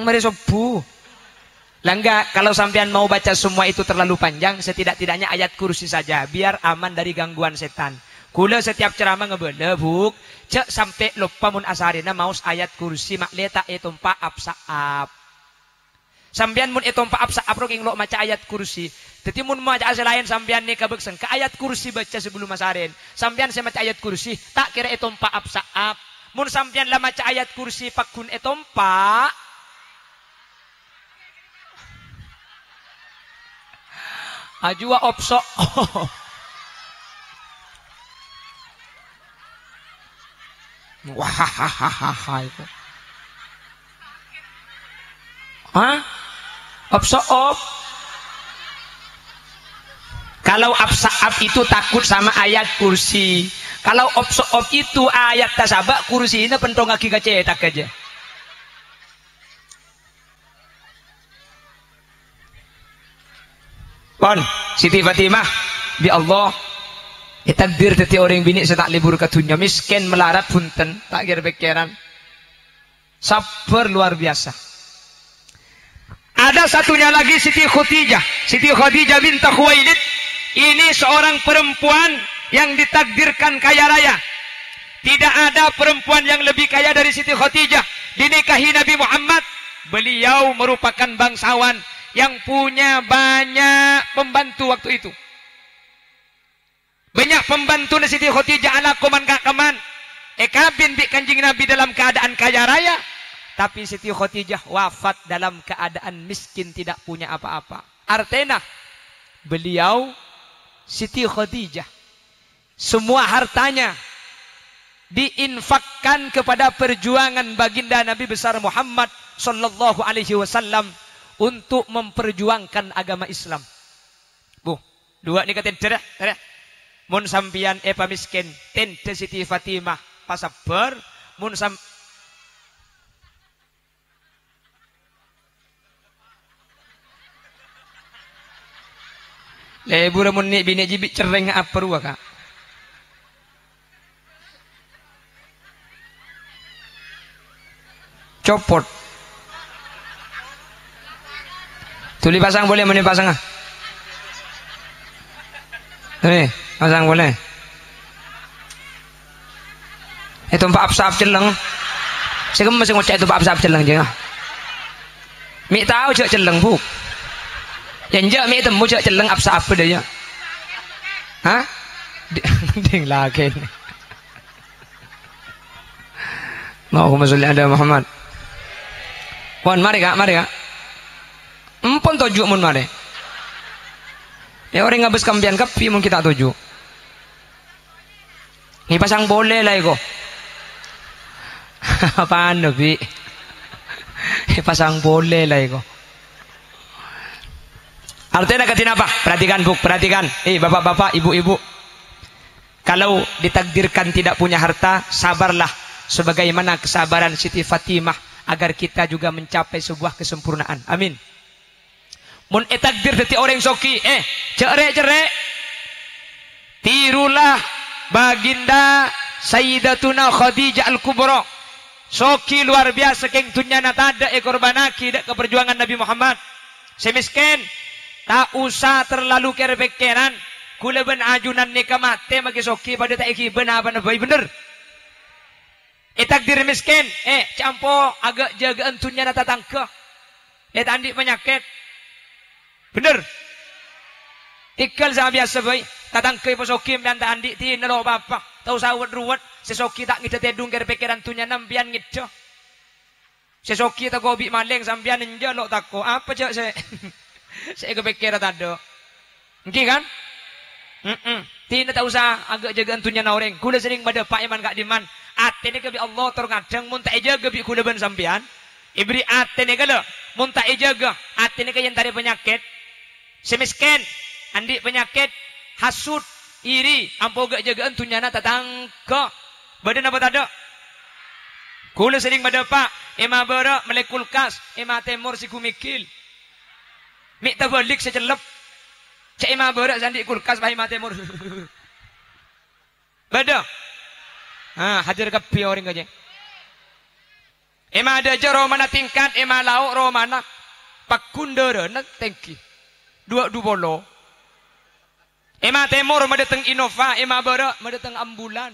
Mari sobu. Langga kalau sampean mau baca semua itu terlalu panjang, setidak-tidaknya ayat kursi saja biar aman dari gangguan setan. Kula setiap ceramah ngebele buk, cek sampai lupa mun asarina maus ayat kursi mak leta etompa apsaap. Sampean mun etompa apsaap roking lo maca ayat kursi. Jadi mun maca asal lain sampean nih kabegsen ke ayat kursi baca sebelum asarin. Sampean saya maca ayat kursi tak kira etompa apsaap. Mun sampean lah maca ayat kursi pakun etompa. Ajua opso. Wah, itu. Hah? Op. Kalau absaab itu takut sama ayat kursi. Kalau op itu ayat tasabak kursi ini pentong lagi kecetak aja. Pon, Siti Fatimah, bi Allah. Takdir teti orang bini setak libur ke dunia miskin melarat punten tak kira pikiran sabar luar biasa. Ada satunya lagi Siti Khadijah binti Khuwailid. Ini seorang perempuan yang ditakdirkan kaya raya. Tidak ada perempuan yang lebih kaya dari Siti Khadijah. Dinikahi Nabi Muhammad. Beliau merupakan bangsawan yang punya banyak pembantu waktu itu. Banyak pembantu Siti Khadijah ala koman kakaman. Ekabin bi kanjing Nabi dalam keadaan kaya raya. Tapi Siti Khadijah wafat dalam keadaan miskin, tidak punya apa-apa. Artinya beliau Siti Khadijah semua hartanya diinfakkan kepada perjuangan baginda Nabi besar Muhammad sallallahu alaihi wasallam untuk memperjuangkan agama Islam. Bu, dua ni katen dereh. Mun sampian miskin tente Siti Fatimah pasabar mun sam lebur mun ni bini jibik cereng apa ruwa ka copot tuli pasang boleh meni pasang ah nih pasang boleh. Itu empat apsap celeng. Saya masih ngocek itu empat apsap celeng je. Mi tahu cek celeng bu. Yang je mi temu cek celeng apsap apa dia? Hah? Ding lagi. Allahumma sholli ala Muhammad. Wan mari kak. Empon tujuh mun mari. Ya orang ngabis kambian kapi mun kita tujuh. Ini pasang boleh lah iko. Apaan Bi? Pasang boleh lah itu. Artinya katin apa? Perhatikan Bu, perhatikan. Bapak-bapak, ibu-ibu. Kalau ditakdirkan tidak punya harta, sabarlah. Sebagaimana kesabaran Siti Fatimah. Agar kita juga mencapai sebuah kesempurnaan. Amin. Mun takdir dadi orang soki. Cerek-cerek. Tirulah baginda Sayyidatuna Khadijah Al-Kubra. Soki luar biasa keng tunyana tada ekor banaki dak keperjuangan Nabi Muhammad. Semiskin tak usah terlalu kerbekeran kula ben ajunan nikah mate magi soki pada tak iki benar-benar bener. Takdir miskin campo agak jagaan tunyana tatangka. Andi penyakit. Bener. Tikal sama biasa baik. Tatangka ipo soki dan tak andi ti nelo apa. Tahu sawat ruwet, sesoki tak ngida tedung ker pikiran tunya nampian ngida. Sesoki tak gobi maling sampian nja lo tako. Apa cak saya? Saya kepikiran tado. Nggih kan? Tina tak usah agak jagaan tunya na orang. Kula sering pada pak iman gak diman. Atene kebi Allah terkadang mun tak jaga bi kula ben sampian. Ibri atene kala mun tak jaga atene kayan tari penyakit. Semiskin andi penyakit hasud iri ampo gak jagaan tunyana tatangka badan apa tada kula sering pada pak ema bara melek kulkas ema temur si kumikil mik tabalik secelep cek ema bara sandi kulkas bah ema temur bada hadir kapi orang aja ema ada aja romana tingkat ema lauk romana pakundara nak tengki dua bolo. Ema temur madeteng Innova, ema bara madeteng ambulan.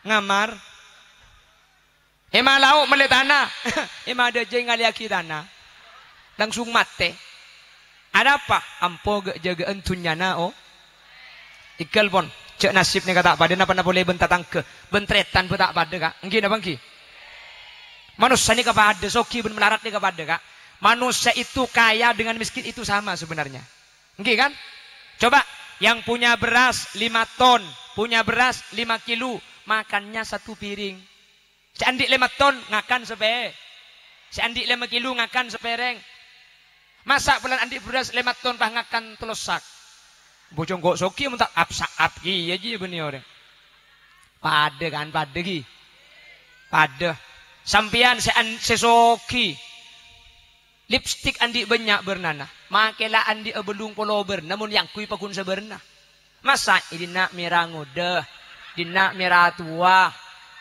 Ngamar. Ema lauk mele tanah. Ema ada jeng ngaliaki tanah. Langsung mate. Ada apa? Ampo gak jagaan tunyana oh. Ikal pon. Cek nasib ni kata pada napa boleh bentatang ke. Bentretan betak pada kak. Engki napa engki? Manusia ni kepada soki ben melarat ni kepada kak. Manusia itu kaya dengan miskin itu sama sebenarnya. Engki kan? Coba yang punya beras 5 ton, punya beras 5 kilo, makannya 1 piring. Si Andi 5 ton ngakan sepe. Si Andi 5 kilo ngakan sepereng. Masa bulan Andi beras 5 ton pah ngakan telosak. Bojong kok soki mentak apsaap ki aja benih orang. Pada kan pada ki. Pada. Sampian sesoki. Lipstick andi banyak bernana. Makela andi belung polober. Namun yang kui pakun seberna. Masa ini nak merah ngudah. Ini nak merah tua.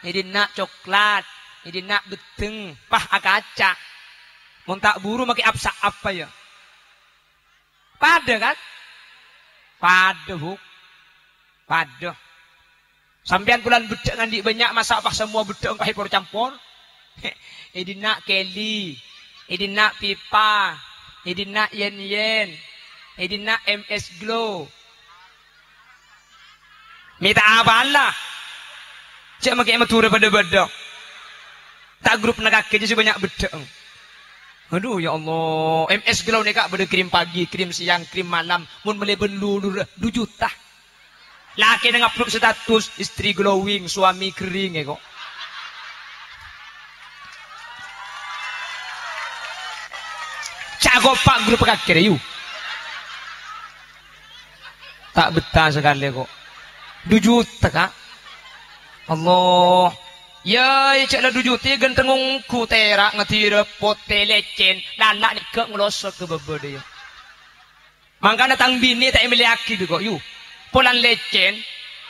Ini nak coklat. Ini nak beteng. Pah akaca. Muntak buru makai apsa apa ya. Pada kan? Pada buk. Pada. Sampian bulan bedek andi banyak. Masa apa semua bedek engkau hipor campur. Ini nak Kelly. Ini nak pipa, ini nak yen, ini nak MS Glow. Minta apa Allah? Cik makai matura pada bedok. Tak grup nak kaki je banyak bedok. Aduh ya Allah, MS Glow ni kak pada krim pagi, krim siang, krim malam, mun boleh belu 2 juta. Laki dengan upload status istri glowing, suami kering kok. Cago pak grup kakek you. Tak betah sekali kok. 2 juta kak. Allah. Ya, cak lah 2 juta gentengung ku terak ngetira pote lecen. Lalak ni ke ngelosok ke bebe dia. Mangkana tang bini tak emiliaki kok you. Polan lecen.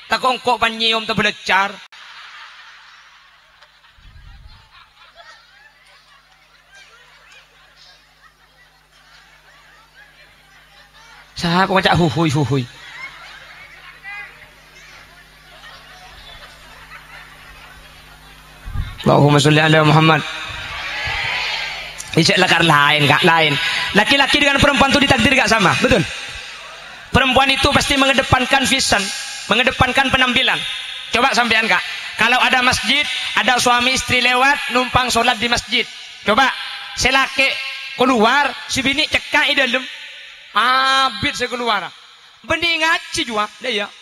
Tak kongkok panyiom tak belecar. Sahab kau cak huhui. Allahumma sholli ala Muhammad. Ijak lakar lain kak lain. Laki-laki dengan perempuan itu ditakdir gak sama, betul? Perempuan itu pasti mengedepankan vision, mengedepankan penampilan. Coba sampean kak, kalau ada masjid, ada suami istri lewat numpang sholat di masjid. Coba, selaki keluar, si bini cekak di dalam. Abid saya keluar. Benih ngaci juga. Dah ya.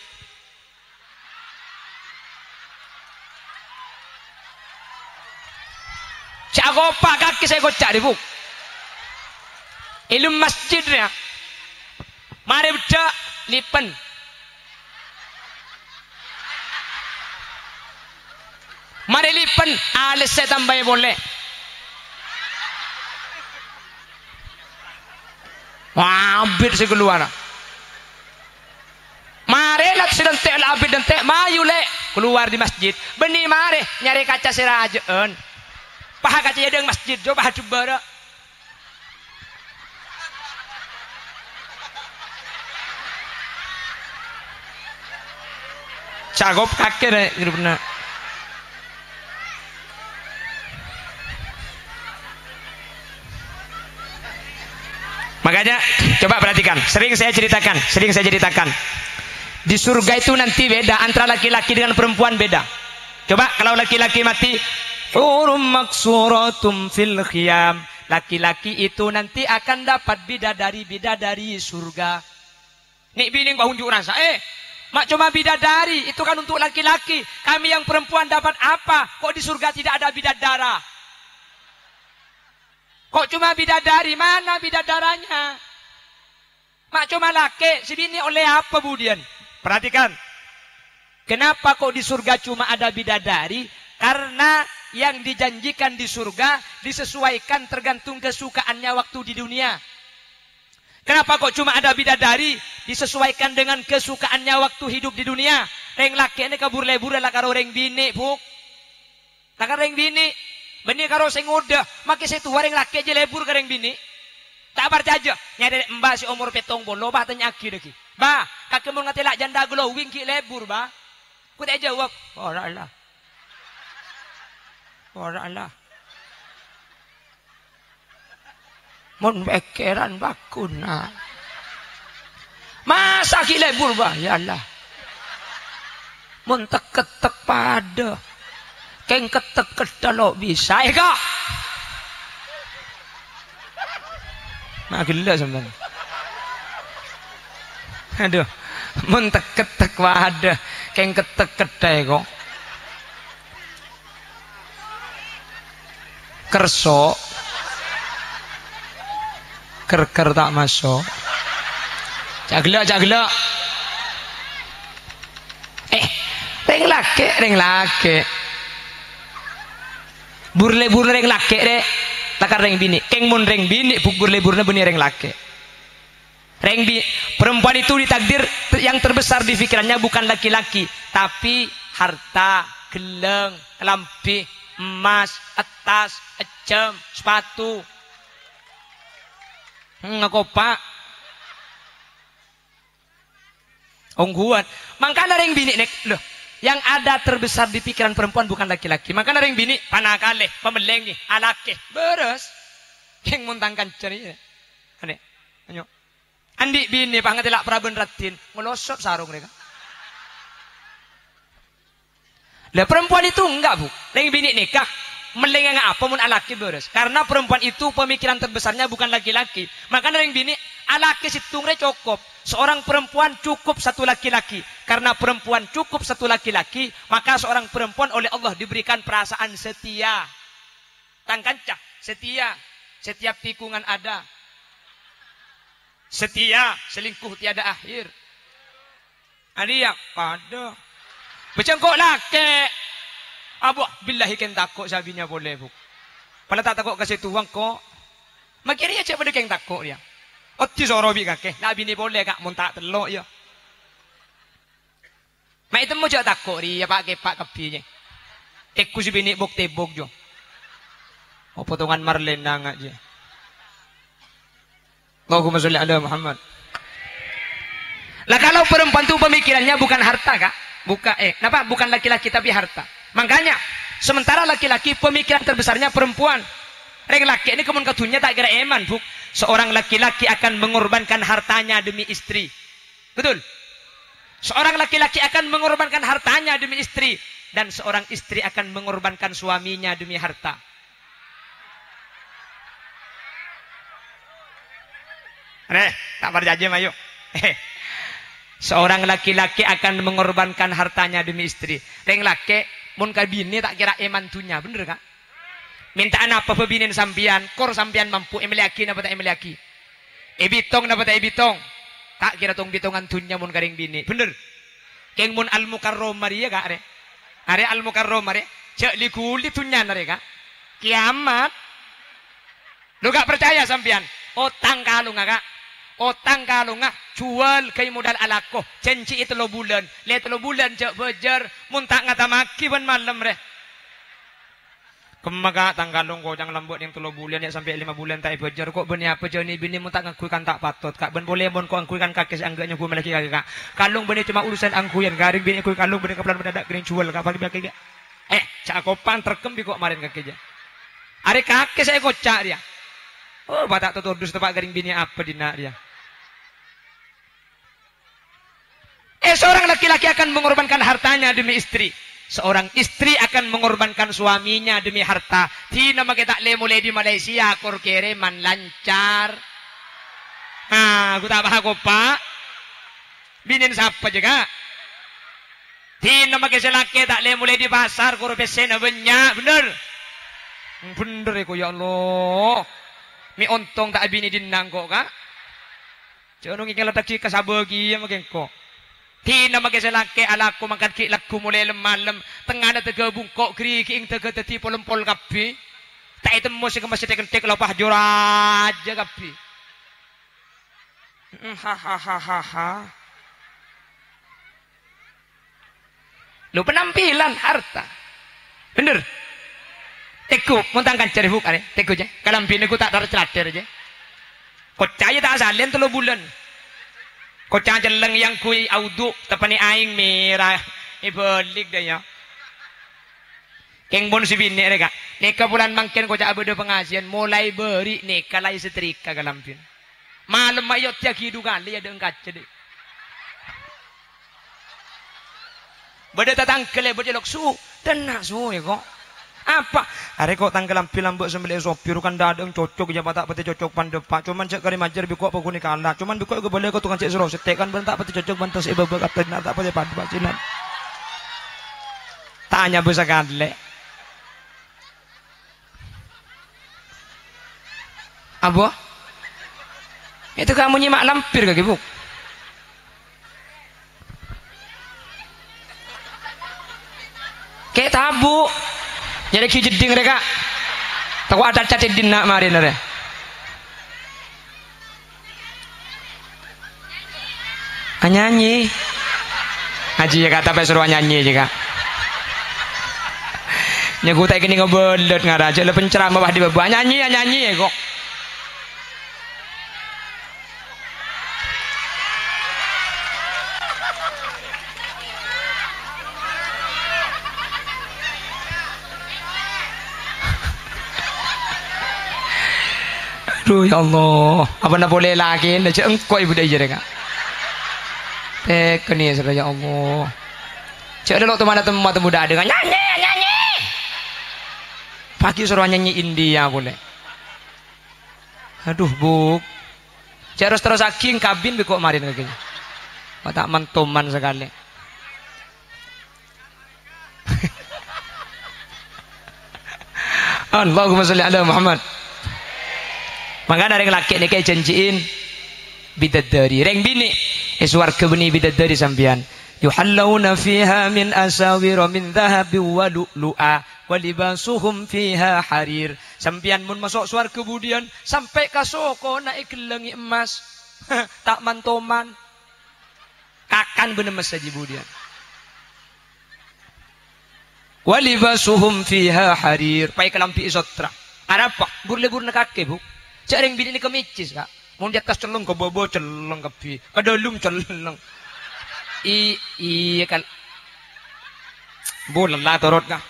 Cak gopak kaki saya gocak di buk. Ilmu masjidnya. Mari bedak lipen. Mari lipen alis saya tambah boleh. Wah, abid saya keluar. Mari lah sedang tek abid dan tek mayu le keluar di masjid. Beni mari nyari kaca sirajaan. Paha kaca yang masjid jo paha coba. Cagop kaki deh, gitu benar. Makanya coba perhatikan, sering saya ceritakan. Di surga itu nanti beda antara laki-laki dengan perempuan beda. Coba kalau laki-laki mati, hurum maksuratum fil khiyam. Laki-laki itu nanti akan dapat bidadari surga. Nik bining kau unjuk rasa, mak cuma bidadari, itu kan untuk laki-laki. Kami yang perempuan dapat apa? Kok di surga tidak ada bidadara? Kok cuma bidadari? Mana bidadaranya? Mak cuma laki, si bini oleh apa budian? Perhatikan. Kenapa kok di surga cuma ada bidadari? Karena yang dijanjikan di surga disesuaikan tergantung kesukaannya waktu di dunia. Kenapa kok cuma ada bidadari? Disesuaikan dengan kesukaannya waktu hidup di dunia. Reng laki ini kabur lebur lah karo reng bini, buk. Lah karo reng bini. Bini karo sing udah. Maki saya tua reng laki aja lebur ke reng bini. Tak percaya. Nyari mbak si umur petong bolo. Bah tanya aki deki. Bah, kakek mau ngatelak janda glowing ki lebur, bah. Ku tak jawab. Ora Allah. Mun bekeran bakuna. Masa ki lebur bah, ya Allah. Mun tek-tek pada. Keng ketek lo bisa ya kak. Mak gila sebenarnya. Aduh, mun tek-tek pada. Keng ketek kok. Kerso. Ker tak masuk. Jagla. Reng laki. Burle reng laki deh. Takar reng bini. Keng mun reng bini, buk burle beni reng laki. Reng bini, perempuan itu ditakdir yang terbesar di pikirannya bukan laki-laki, tapi harta, geleng, lampi, emas, etas, ecem, sepatu. Ngaku pak ongguan. Makanya reng bini nek loh, yang ada terbesar di pikiran perempuan bukan laki-laki. Makanya reng bini panakale, pemeleng nih, alake, beres. Yang muntangkan cari ane, anyo. Andi bini pangatelak praben ratin, ngelosot sarung mereka. Lah perempuan itu enggak bu, reng bini nikah. Melengeng apa mun alaki beres. Karena perempuan itu pemikiran terbesarnya bukan laki-laki. Maka yang bini alaki situngre cukup. Seorang perempuan cukup satu laki-laki. Karena perempuan cukup satu laki-laki, maka seorang perempuan oleh Allah diberikan perasaan setia. Tangkancah setia. Setiap tikungan ada. Setia, selingkuh tiada akhir. Adiak pada. Becengkok laki. Abu billahi ken takut sabinya boleh bu. Pada tak takut kasih tuang kok. Makiri aja pada ken takut dia. Otti sorobi kakek. Nabi ni boleh kak muntak telok ya. Mak itu mau jauh takut dia pakai pak kepinya. Teku si bini buk tebok jo. Oh potongan marlenang aja. Allahumma sholli ala Muhammad. Lah kalau perempuan tu pemikirannya bukan harta kak. Kenapa? Bukan laki-laki tapi harta. Makanya sementara laki-laki pemikiran terbesarnya perempuan. Reng laki ini kemun katunya tak kira eman buk. Seorang laki-laki akan mengorbankan hartanya demi istri. Betul? Seorang laki-laki akan mengorbankan hartanya demi istri. Dan seorang istri akan mengorbankan suaminya demi harta. Tak berjanji mayu. Seorang laki-laki akan mengorbankan hartanya demi istri. Reng laki mun ka bini tak kira emantunya, bener kak? Mintaan apa pebinin sampian? Kor sampian mampu emeliaki napa tak emeliaki? Ebitong napa tak ebitong? Tak kira tong bitongan tunya mun garing bini. Bener. Keng mun al mukarrom Maria ka are. Are al mukarrom are. Cek likuli tunya nare ka. Kiamat. Lu gak percaya sampian? Otang kalung ka. Otang kalung jual kay modal alako. Cenci itu lo bulan. Lihat lo bulan cek bejar. Mun tak ngata maki ban malam re. Kemaga tanggalong ko jang lambot yang 3 bulan ya sampai 5 bulan tak bejar kok beni apa jani bini mun tak ngakuikan tak patut kak ben boleh mon ko angkuikan kakek angganya ku melaki kak kalung beni cuma urusan angkuyan garing bini ku kalung beni kapelan mendadak kering jual kak pagi kak cak kopan terkem bi kok marin kakeknya are kakek saya kocak dia oh batak tuturdus tepak garing bini apa dina dia seorang laki-laki akan mengorbankan hartanya demi istri. Seorang istri akan mengorbankan suaminya demi harta. Tina makita le mulai di Malaysia kor kere man lancar. Aku tak bahago pak. Binin siapa juga. Tina makita laki tak le mulai di pasar kor pesena banyak bener. Bener ya Allah. Mi ontong tak bini dinang kok kak. Jangan ngikil letak cika sabagi ya makin kok. Tina magasalake alako mangkadki lakku mulai malam tengah na tegabung kok kriki ing tega teti pol kapi tak itu mo sing masih tekentek lopah juraja kapi hahaha lu penampilan harta bener teku muntangkan cari buk are teku je kalampine ku tak tercelader je kocaya tak asalen 3 bulan kocang jeleng yang kui auduk tepani aing merah ibalik dah ya keng bon si bini mereka neka bulan mangken kocak abede pengajian mulai beri neka lai setrika galampin malam ayot tiak hidu kali ada engkaca deh beda tatang kele beda lok su tenang su ya kok apa are kok tanggalam pilam mbok sembelih sopir kan dadeng cocok ya tak pati cocok pandepak cuman cek kari majer bikok pokone kalah cuman bikok go boleh kok tukang cek sero setek kan ben tak pati cocok bantes ibabak katena tak pati padu pacinan tanya bisa kadle apa itu kamu nyimak lampir kaki buk kayak tabu jadi kijeding mereka tahu ada cacat dina mari nare nyanyi haji ya kata pesuruh nyanyi juga nyagu tak kini ngobelet ngaraja le penceramah bah di bawah nyanyi ya kok aduh ya Allah apa nak boleh lagi nak cek engkau ibu dah jadi kak kini sudah ya Allah cek ada lo teman muda dengan nyanyi pagi suruh nyanyi India boleh aduh buk cek harus terus saking kabin bikok marin kakinya tak mantoman sekali Allahumma sholli ala Muhammad. Maka dari laki ni kayak janjiin bidadari reng bini swarga beni bidadari sampean yuhallawna fiha min asawir min dhahabi wa lu'lu'a wa libasuhum fiha harir sampean mun masuk swarga kemudian sampai ka soko naik gelengi emas tak mantoman kakan bener mas saji budian wa libasuhum fiha harir pai kelampi isotra ada apa burle-burle kake bu cak bini ni kemicis kak mau di atas celeng ke bawah celeng ke pi ke dalam celeng iya kan bola lah turut kak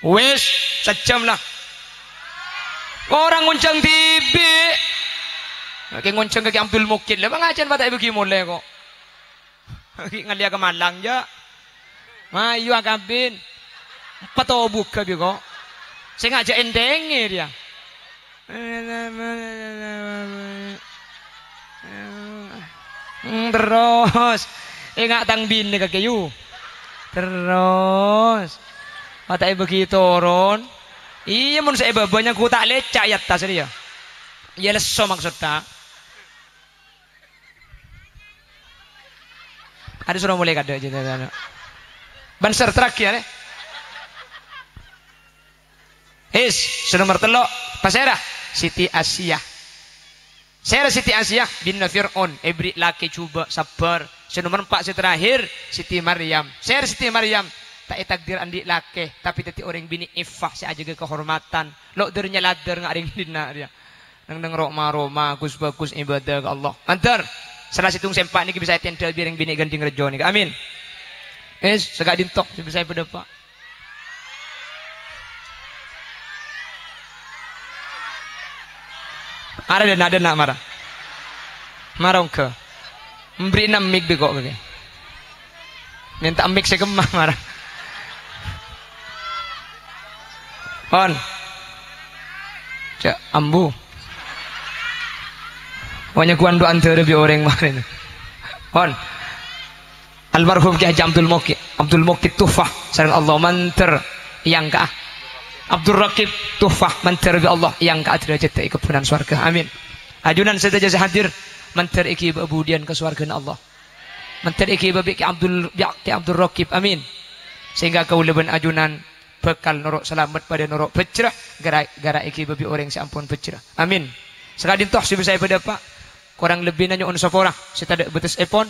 wes sejam lah orang nguncang TV kayak nguncang kaki ambil mukit lah pengajian batak ibu mulai kok ngalia ke Malang ya mayu agabin patau buka bi kok saya ngajak endengnya dia terus ingat tang bin ke kayu Terus matanya begitu turun. Iya mun saya babanya ku tak lecak ayat tas dia. Ya leso maksudnya. Ada sudah mulai kada aja. Banser terakhir ya. Senomor telok pasera Siti Asia. Saya Siti Asia bin Fir'aun. Ibri laki cuba sabar. Senomor 4 terakhir Siti Maryam. Saya Siti Maryam. Tak takdir andi laki tapi teti orang bini ifah si aja kehormatan. Lo dernya ladder ngaring dina dia. Nang roma bagus ibadah ke Allah. Antar. Salah situng sempak ni bisa tentel biring bini ganding rejo ni. Amin. Segak dintok bisa berdepak. Ada nak marah. Marah ke. Memberi 6 mik begok ke. Minta mik sekemah marah. On. Cak ambu. Pokoknya kuan doa antara bi orang kemarin. On. Almarhum Kiai Abdul Mukti Tufah sareng Allah manter yang ka. Abdul Rakib Tufah manter bi Allah yang ka derajat kepunan surga. Amin. Ajunan sedaya hadir manter iki babudian ke surga Allah. Manter iki babi Ki Abdul Rakib. Amin. Sehingga kau leben ajunan bekal norok selamat pada norok pecrah gara iki babi orang seampun pecrah. Amin. Sekali toh si saya pada pak kurang lebih nanya on saporah kita ada betes epon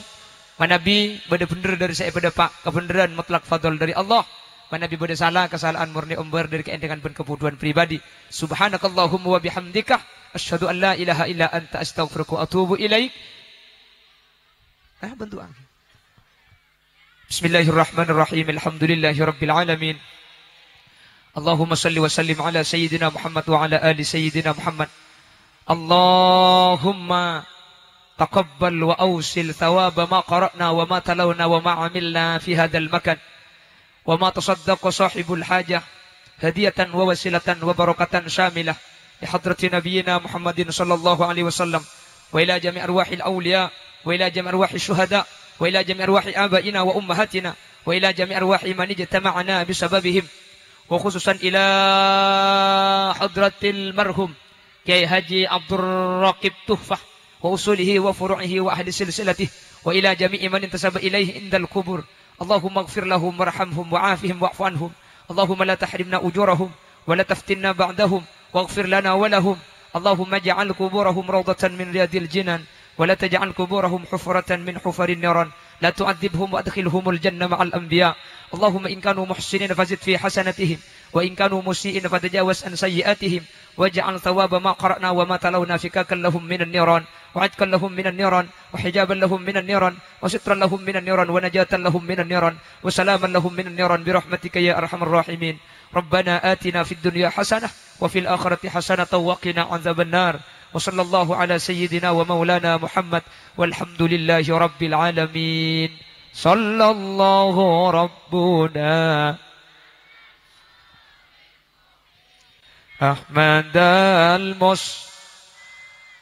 manabi beda bener dari saya pada pak kebenaran mutlak fadl dari Allah manabi beda salah kesalahan murni umbar dari keendengan dan kebutuhan pribadi. Subhanakallahumma wa bihamdika asyhadu an la ilaha illa anta astaghfiruka wa atubu ilaik. Bantu aku. Bismillahirrahmanirrahim. Alhamdulillahirabbil alamin. Allahumma salli wa sallim ala sayyidina Muhammad wa ala ali sayyidina Muhammad. Allahumma taqabbal wa awsil thawaba ma qara'na wa ma talawna wa ma amilna fi hadzal makan wa ma tasaddaqa sahibul hajah hadiyatan wa wasilatan wa barakatan syamilah li hadrati nabiyyina Muhammadin sallallahu alaihi wasallam wa ila jami' arwahil awliya wa ila jami' arwahil syuhada wa ila jami' arwahi abaina wa ummahatina wa ila jami' arwahi man ijtama'na bisababihim wa khususan ila hadratil marhum Kiai Haji Abdul Rakib Tuhfah wa usulihi wa furu'ihi wa ahli silsilatihi wa ila jami'i man intasaba ilaihi indal kubur. Allahumma ighfir lahum warhamhum wa'afihim wa'fu anhum. Allahumma la tahrimna ujurahum wa la taftinna ba'dahum waghfir lana wa lahum. Allahumma ij'al kuburahum rawdatan min riyadil jinan wa la taj'al kuburahum hufratan min hufarin niran. La tu'adzibhum wa adkhilhumul jannah ma'al anbiya. Allahumma in kanu muhsinin fazid fi hasanatihim wa in kanu musii'in fatajawaz an sayyi'atihim waj'al thawaba ma qara'na wa ma talawna fikakan lahum minan niran wa adkan lahum minan niran wa hijaban lahum minan niran wa sitran lahum minan niran wa najatan lahum minan niran wa salaman lahum minan niran bi rahmatika ya arhamar rahimin. Rabbana atina fid dunya hasanah wa fil akhirati hasanah wa qina adzaban nar. Wa sallallahu ala sayyidina wa maulana Muhammad walhamdulillahi rabbil alamin. Sallallahu rabbuna Ahmad al-Mus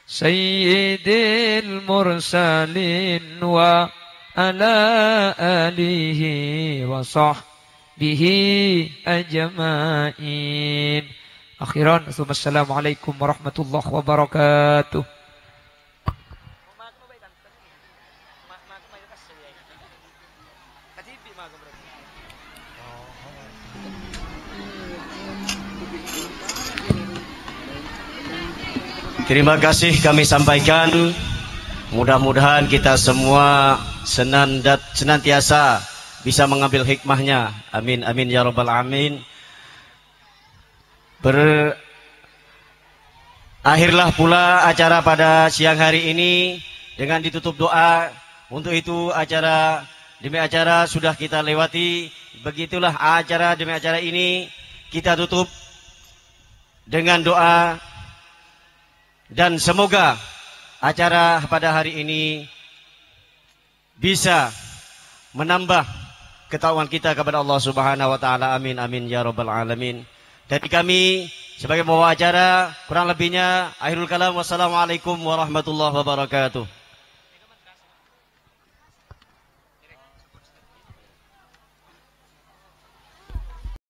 Sayyidil Mursalin wa ala alihi wa sahbihi ajma'in. Akhiran, assalamualaikum warahmatullahi wabarakatuh. Terima kasih kami sampaikan. Mudah-mudahan kita semua senantiasa bisa mengambil hikmahnya. Amin amin ya rabbal alamin. Berakhirlah pula acara pada siang hari ini dengan ditutup doa. Untuk itu acara demi acara sudah kita lewati. Begitulah acara demi acara ini kita tutup dengan doa. Dan semoga acara pada hari ini bisa menambah ketakwaan kita kepada Allah Subhanahu wa taala. Amin amin ya rabbal alamin. Dari kami sebagai pembawa acara kurang lebihnya akhirul kalam wassalamualaikum warahmatullahi wabarakatuh.